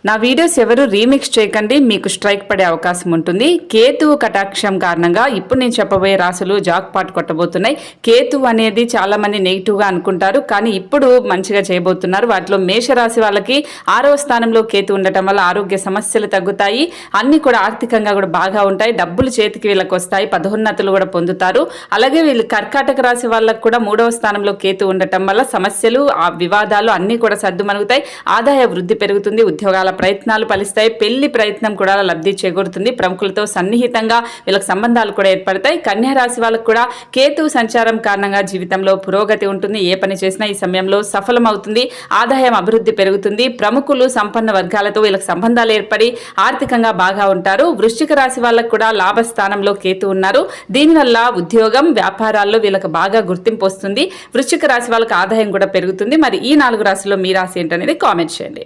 నా వీడియోస్ ఎవరు రీమిక్స్ చేయకండి, మీకు స్ట్రైక్ పడే అవకాశం ఉంటుంది. కేతువు కటాక్షం కారణంగా ఇప్పుడు నేను చెప్పబోయే రాశులు జాక్ పాట్ కొట్టబోతున్నాయి. కేతువు అనేది చాలా మంది నెగిటివ్గా అనుకుంటారు, కానీ ఇప్పుడు మంచిగా చేయబోతున్నారు. వాటిలో మేషరాశి వాళ్ళకి 6వ స్థానంలో కేతు ఉండటం వల్ల ఆరోగ్య సమస్యలు తగ్గుతాయి, అన్ని కూడా ఆర్థికంగా కూడా బాగా ఉంటాయి, డబ్బులు చేతికి వీళ్ళకి వస్తాయి, పదోన్నతులు కూడా పొందుతారు. అలాగే వీళ్ళు కర్కాటక రాశి వాళ్ళకు కూడా 3వ స్థానంలో కేతు ఉండటం వల్ల సమస్యలు, ఆ వివాదాలు అన్ని కూడా సర్దుమణుగుతాయి, ఆదాయ వృద్ధి పెరుగుతుంది, ఉద్యోగాల ప్రయత్నాలు ఫలిస్తాయి, పెళ్లి ప్రయత్నం కూడా లబ్ధి చేకూరుతుంది, ప్రముఖులతో సన్నిహితంగా వీళ్ళకి సంబంధాలు కూడా ఏర్పడతాయి. కన్యా రాశి వాళ్ళకు కూడా కేతు సంచారం కారణంగా జీవితంలో పురోగతి ఉంటుంది, ఏ పని చేసినా ఈ సమయంలో సఫలమవుతుంది, ఆదాయం అభివృద్ధి పెరుగుతుంది, ప్రముఖులు సంపన్న వర్గాలతో వీళ్ళకి సంబంధాలు ఏర్పడి ఆర్థికంగా బాగా ఉంటారు. వృశ్చిక రాశి వాళ్ళకు కూడా లాభస్థానంలో కేతు ఉన్నారు, దీనివల్ల ఉద్యోగం వ్యాపారాల్లో వీళ్ళకి బాగా గుర్తింపు వస్తుంది. వృశ్చిక రాశి వాళ్ళకి ఆదాయం కూడా పెరుగుతుంది. మరి ఈ 4 రాశుల్లో మీ రాశి ఏంటనేది కామెంట్ చేయండి.